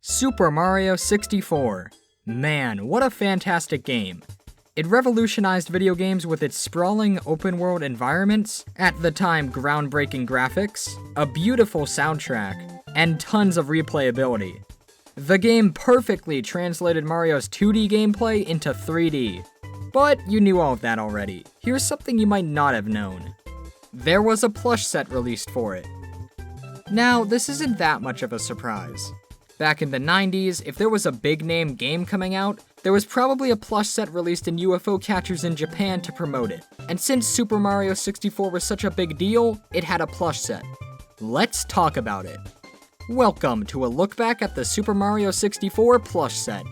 Super Mario 64. Man, what a fantastic game. It revolutionized video games with its sprawling open-world environments, at the time groundbreaking graphics, a beautiful soundtrack, and tons of replayability. The game perfectly translated Mario's 2D gameplay into 3D. But you knew all of that already. Here's something you might not have known. There was a plush set released for it. Now, this isn't that much of a surprise. Back in the 90s, if there was a big-name game coming out, there was probably a plush set released in UFO catchers in Japan to promote it. And since Super Mario 64 was such a big deal, it had a plush set. Let's talk about it. Welcome to a look back at the Super Mario 64 plush set.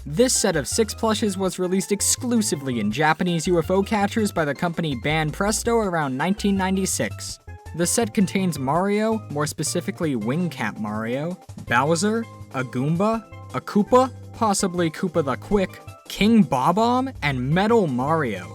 This set of 6 plushes was released exclusively in Japanese UFO catchers by the company Ban Presto around 1996. The set contains Mario, more specifically Wing Cap Mario, Bowser, a Goomba, a Koopa, possibly Koopa the Quick, King Bob-omb, and Metal Mario.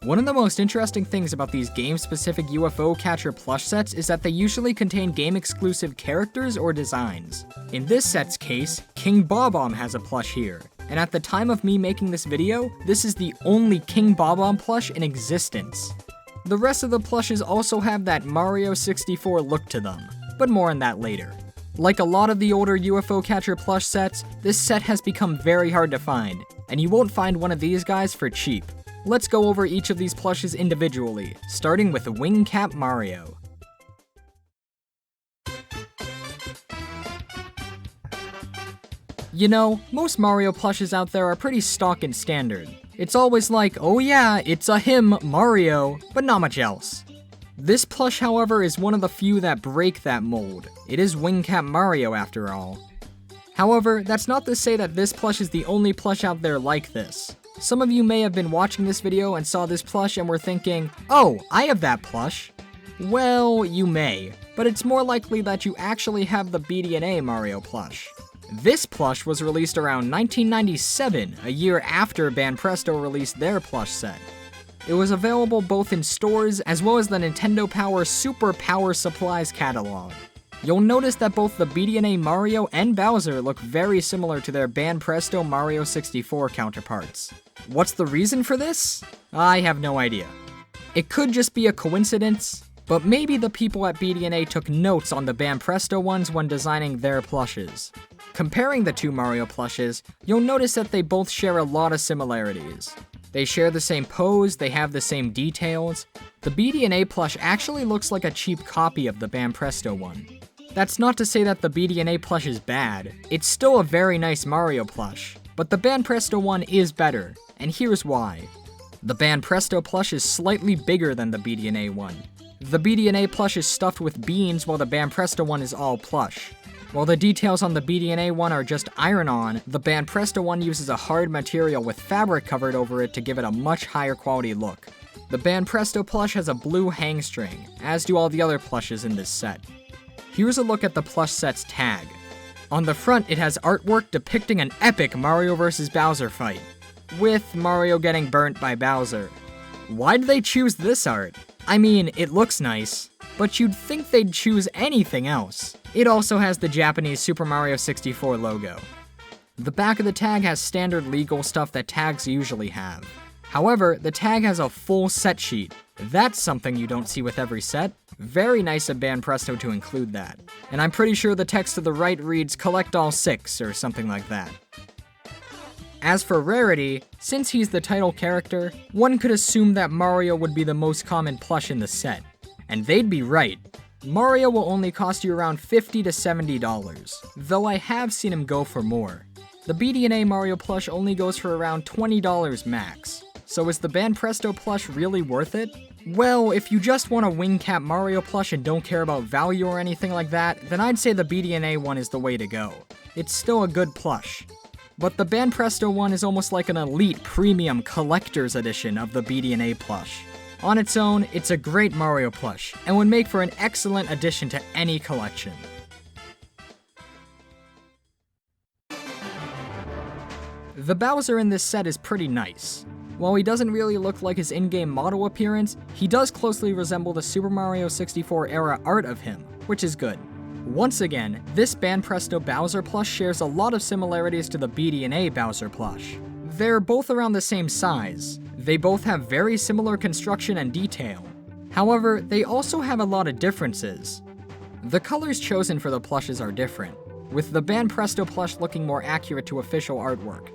One of the most interesting things about these game-specific UFO catcher plush sets is that they usually contain game-exclusive characters or designs. In this set's case, King Bob-omb has a plush here, and at the time of me making this video, this is the only King Bob-omb plush in existence. The rest of the plushes also have that Mario 64 look to them, but more on that later. Like a lot of the older UFO catcher plush sets, this set has become very hard to find, and you won't find one of these guys for cheap. Let's go over each of these plushes individually, starting with Wing Cap Mario. You know, most Mario plushes out there are pretty stock and standard. It's always like, oh yeah, it's a him, Mario, but not much else. This plush, however, is one of the few that break that mold. It is Wing Cap Mario after all. However, that's not to say that this plush is the only plush out there like this. Some of you may have been watching this video and saw this plush and were thinking, oh, I have that plush. Well, you may, but it's more likely that you actually have the BDNA Mario plush. This plush was released around 1997, a year after Ban Presto released their plush set. It was available both in stores as well as the Nintendo Power Super Power Supplies catalog. You'll notice that both the BDNA Mario and Bowser look very similar to their Ban Presto Mario 64 counterparts. What's the reason for this? I have no idea. It could just be a coincidence, but maybe the people at BDNA took notes on the Ban Presto ones when designing their plushes. Comparing the two Mario plushes, you'll notice that they both share a lot of similarities. They share the same pose, they have the same details. The BDNA plush actually looks like a cheap copy of the Ban Presto one. That's not to say that the BDNA plush is bad. It's still a very nice Mario plush, but the Ban Presto one is better, and here's why. The Ban Presto plush is slightly bigger than the BDNA one. The BDNA plush is stuffed with beans while the Ban Presto one is all plush. While the details on the BDNA one are just iron-on, the Ban Presto one uses a hard material with fabric covered over it to give it a much higher quality look. The Ban Presto plush has a blue hang string, as do all the other plushes in this set. Here's a look at the plush set's tag. On the front, it has artwork depicting an epic Mario vs. Bowser fight, with Mario getting burnt by Bowser. Why'd they choose this art? I mean, it looks nice, but you'd think they'd choose anything else. It also has the Japanese Super Mario 64 logo. The back of the tag has standard legal stuff that tags usually have. However, the tag has a full set sheet. That's something you don't see with every set. Very nice of Ban Presto to include that. And I'm pretty sure the text to the right reads "Collect all 6" or something like that. As for rarity, since he's the title character, one could assume that Mario would be the most common plush in the set. And they'd be right. Mario will only cost you around $50 to $70, though I have seen him go for more. The BDNA Mario plush only goes for around $20 max. So is the Ban Presto plush really worth it? Well, if you just want a Wing Cap Mario plush and don't care about value or anything like that, then I'd say the BDNA one is the way to go. It's still a good plush. But the Ban Presto one is almost like an elite premium collector's edition of the BDNA plush. On its own, it's a great Mario plush, and would make for an excellent addition to any collection. The Bowser in this set is pretty nice. While he doesn't really look like his in-game model appearance, he does closely resemble the Super Mario 64 era art of him, which is good. Once again, this Banpresto Bowser plush shares a lot of similarities to the BD&A Bowser plush. They're both around the same size. They both have very similar construction and detail. However, they also have a lot of differences. The colors chosen for the plushes are different, with the Banpresto plush looking more accurate to official artwork.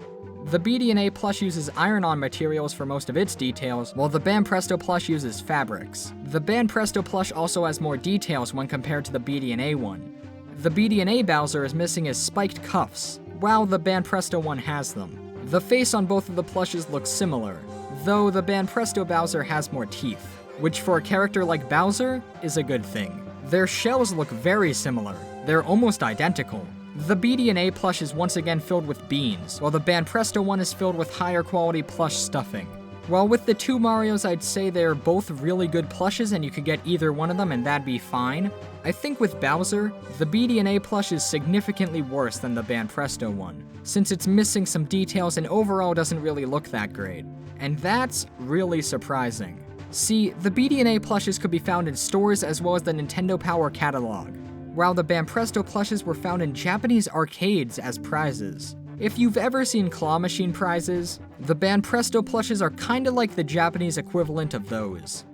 The BD&A plush uses iron-on materials for most of its details, while the Banpresto plush uses fabrics. The Banpresto plush also has more details when compared to the BD&A one. The BD&A Bowser is missing his spiked cuffs, while the Banpresto one has them. The face on both of the plushes looks similar, though the Banpresto Bowser has more teeth, which for a character like Bowser is a good thing. Their shells look very similar. They're almost identical. The BD&A plush is once again filled with beans, while the Banpresto one is filled with higher quality plush stuffing. While with the two Marios, I'd say they're both really good plushes and you could get either one of them and that'd be fine. I think with Bowser, the BD&A plush is significantly worse than the Banpresto one, since it's missing some details and overall doesn't really look that great. And that's really surprising. See, the BD&A plushes could be found in stores as well as the Nintendo Power catalog, while the Banpresto plushes were found in Japanese arcades as prizes. If you've ever seen claw machine prizes, the Banpresto plushes are kinda like the Japanese equivalent of those.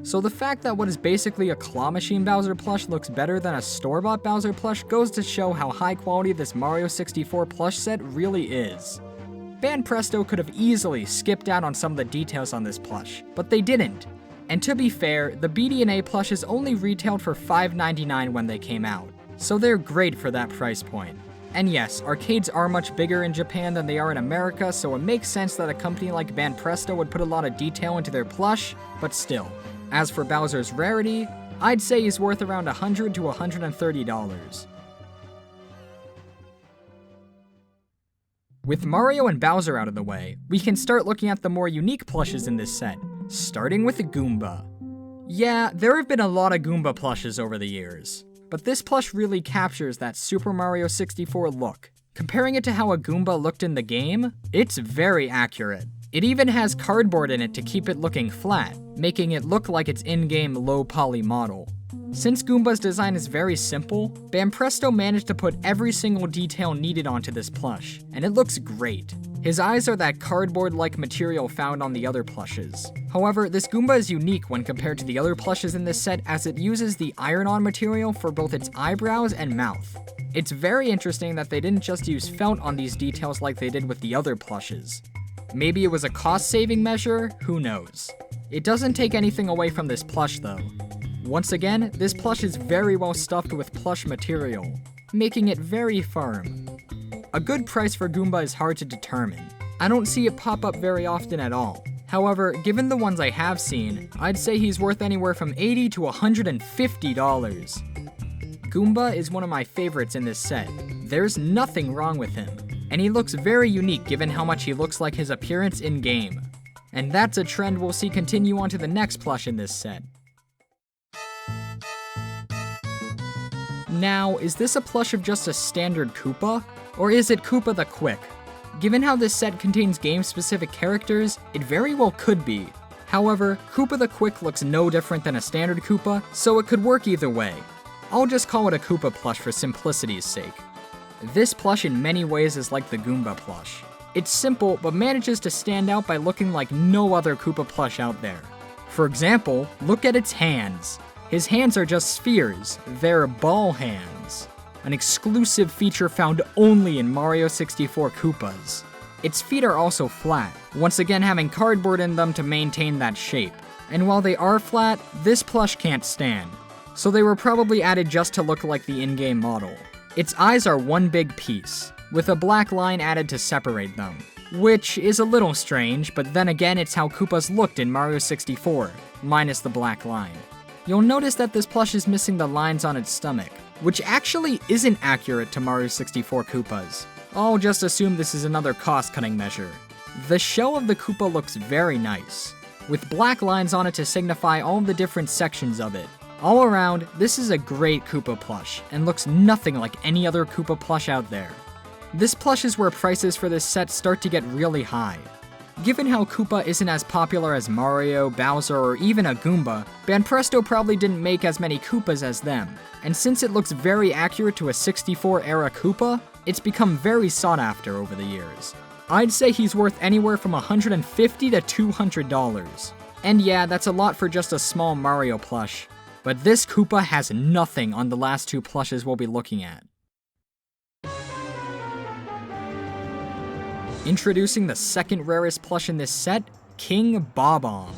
So the fact that what is basically a claw machine Bowser plush looks better than a store-bought Bowser plush goes to show how high quality this Mario 64 plush set really is. Banpresto could have easily skipped out on some of the details on this plush, but they didn't. And to be fair, the BD&A plushes only retailed for $5.99 when they came out, so they're great for that price point. And yes, arcades are much bigger in Japan than they are in America, so it makes sense that a company like Banpresto would put a lot of detail into their plush, but still. As for Bowser's rarity, I'd say he's worth around $100 to $130. With Mario and Bowser out of the way, we can start looking at the more unique plushes in this set, starting with Goomba. Yeah, there have been a lot of Goomba plushes over the years, but this plush really captures that Super Mario 64 look. Comparing it to how a Goomba looked in the game, it's very accurate. It even has cardboard in it to keep it looking flat, making it look like its in-game low-poly model. Since Goomba's design is very simple, Banpresto managed to put every single detail needed onto this plush, and it looks great. His eyes are that cardboard-like material found on the other plushes. However, this Goomba is unique when compared to the other plushes in this set as it uses the iron-on material for both its eyebrows and mouth. It's very interesting that they didn't just use felt on these details like they did with the other plushes. Maybe it was a cost-saving measure, who knows. It doesn't take anything away from this plush though. Once again, this plush is very well stuffed with plush material, making it very firm. A good price for Goomba is hard to determine. I don't see it pop up very often at all. However, given the ones I have seen, I'd say he's worth anywhere from $80 to $150. Goomba is one of my favorites in this set. There's nothing wrong with him, and he looks very unique given how much he looks like his appearance in-game. And that's a trend we'll see continue on to the next plush in this set. Now, is this a plush of just a standard Koopa? Or is it Koopa the Quick? Given how this set contains game-specific characters, it very well could be. However, Koopa the Quick looks no different than a standard Koopa, so it could work either way. I'll just call it a Koopa plush for simplicity's sake. This plush in many ways is like the Goomba plush. It's simple, but manages to stand out by looking like no other Koopa plush out there. For example, look at its hands. His hands are just spheres, they're ball hands. An exclusive feature found only in Mario 64 Koopas. Its feet are also flat, once again having cardboard in them to maintain that shape. And while they are flat, this plush can't stand, so they were probably added just to look like the in-game model. Its eyes are one big piece, with a black line added to separate them, which is a little strange, but then again it's how Koopas looked in Mario 64, minus the black line. You'll notice that this plush is missing the lines on its stomach, which actually isn't accurate to Mario 64 Koopas. I'll just assume this is another cost-cutting measure. The shell of the Koopa looks very nice, with black lines on it to signify all the different sections of it. All around, this is a great Koopa plush, and looks nothing like any other Koopa plush out there. This plush is where prices for this set start to get really high. Given how Koopa isn't as popular as Mario, Bowser, or even a Goomba, Banpresto probably didn't make as many Koopas as them, and since it looks very accurate to a 64-era Koopa, it's become very sought after over the years. I'd say he's worth anywhere from $150 to $200. And yeah, that's a lot for just a small Mario plush, but this Koopa has nothing on the last two plushes we'll be looking at. Introducing the second rarest plush in this set, King Bob-omb.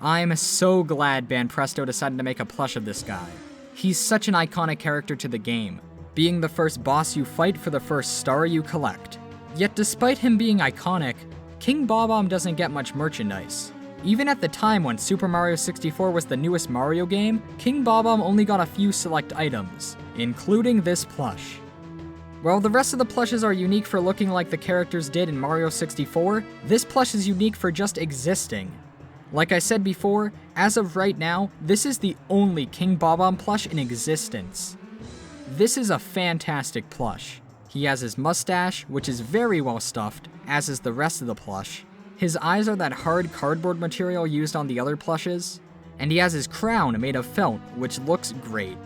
I'm so glad Banpresto decided to make a plush of this guy. He's such an iconic character to the game, being the first boss you fight for the first star you collect. Yet despite him being iconic, King Bob-omb doesn't get much merchandise. Even at the time when Super Mario 64 was the newest Mario game, King Bob-omb only got a few select items, including this plush. While the rest of the plushes are unique for looking like the characters did in Mario 64, this plush is unique for just existing. Like I said before, as of right now, this is the only King Bob-omb plush in existence. This is a fantastic plush. He has his mustache, which is very well stuffed, as is the rest of the plush. His eyes are that hard cardboard material used on the other plushes, and he has his crown made of felt, which looks great.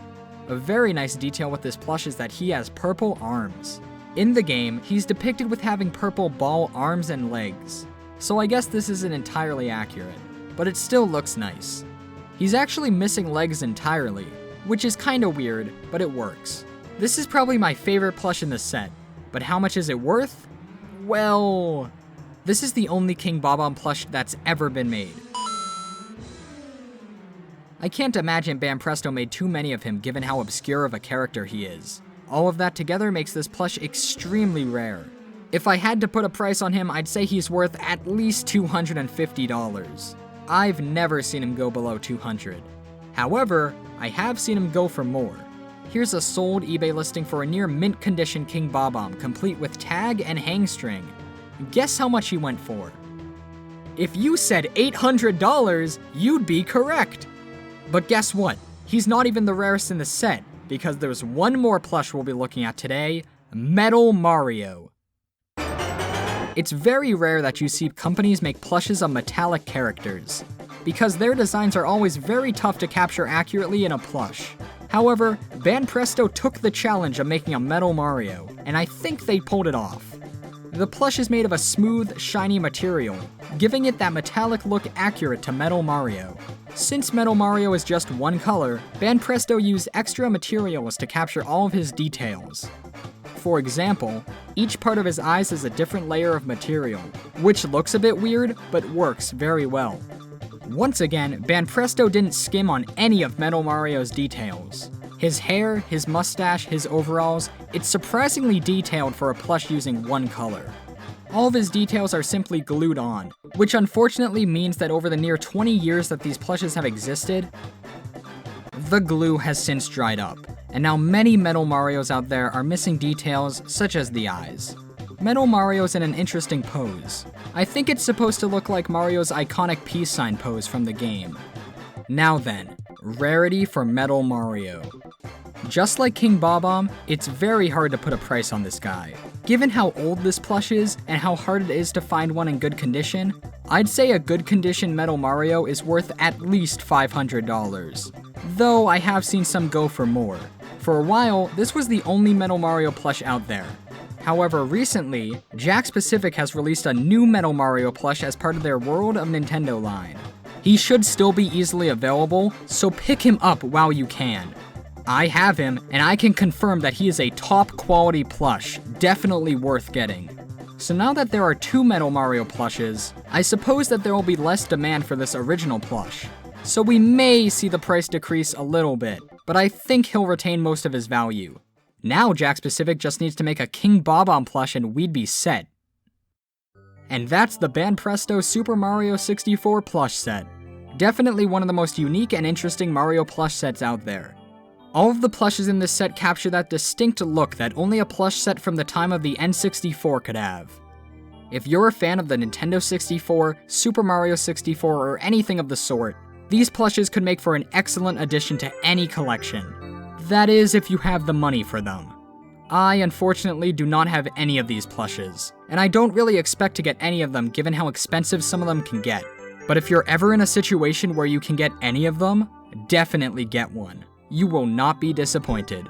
A very nice detail with this plush is that he has purple arms. In the game, he's depicted with having purple ball arms and legs, so I guess this isn't entirely accurate, but it still looks nice. He's actually missing legs entirely, which is kinda weird, but it works. This is probably my favorite plush in the set, but how much is it worth? Well, this is the only King Bob-omb plush that's ever been made. I can't imagine Banpresto made too many of him given how obscure of a character he is. All of that together makes this plush extremely rare. If I had to put a price on him, I'd say he's worth at least $250. I've never seen him go below $200. However, I have seen him go for more. Here's a sold eBay listing for a near mint condition King Bob-omb, complete with tag and hang string. Guess how much he went for? If you said $800, you'd be correct. But guess what? He's not even the rarest in the set, because there's one more plush we'll be looking at today, Metal Mario. It's very rare that you see companies make plushes of metallic characters, because their designs are always very tough to capture accurately in a plush. However, Banpresto took the challenge of making a Metal Mario, and I think they pulled it off. The plush is made of a smooth, shiny material, giving it that metallic look accurate to Metal Mario. Since Metal Mario is just one color, Banpresto used extra materials to capture all of his details. For example, each part of his eyes is a different layer of material, which looks a bit weird, but works very well. Once again, Banpresto didn't skim on any of Metal Mario's details. His hair, his mustache, his overalls, it's surprisingly detailed for a plush using one color. All of his details are simply glued on, which unfortunately means that over the near 20 years that these plushes have existed, the glue has since dried up, and now many Metal Marios out there are missing details such as the eyes. Metal Mario's in an interesting pose. I think it's supposed to look like Mario's iconic peace sign pose from the game. Now then, rarity for Metal Mario. Just like King Bob-omb, it's very hard to put a price on this guy. Given how old this plush is, and how hard it is to find one in good condition, I'd say a good condition Metal Mario is worth at least $500. Though I have seen some go for more. For a while, this was the only Metal Mario plush out there. However, recently, Jakks Pacific has released a new Metal Mario plush as part of their World of Nintendo line. He should still be easily available, so pick him up while you can. I have him, and I can confirm that he is a top quality plush, definitely worth getting. So now that there are two Metal Mario plushes, I suppose that there will be less demand for this original plush. So we may see the price decrease a little bit, but I think he'll retain most of his value. Now Jakks Pacific just needs to make a King Bob-omb plush and we'd be set. And that's the Banpresto Super Mario 64 plush set. Definitely one of the most unique and interesting Mario plush sets out there. All of the plushes in this set capture that distinct look that only a plush set from the time of the N64 could have. If you're a fan of the Nintendo 64, Super Mario 64, or anything of the sort, these plushes could make for an excellent addition to any collection. That is, if you have the money for them. I, unfortunately, do not have any of these plushes, and I don't really expect to get any of them given how expensive some of them can get. But if you're ever in a situation where you can get any of them, definitely get one. You will not be disappointed.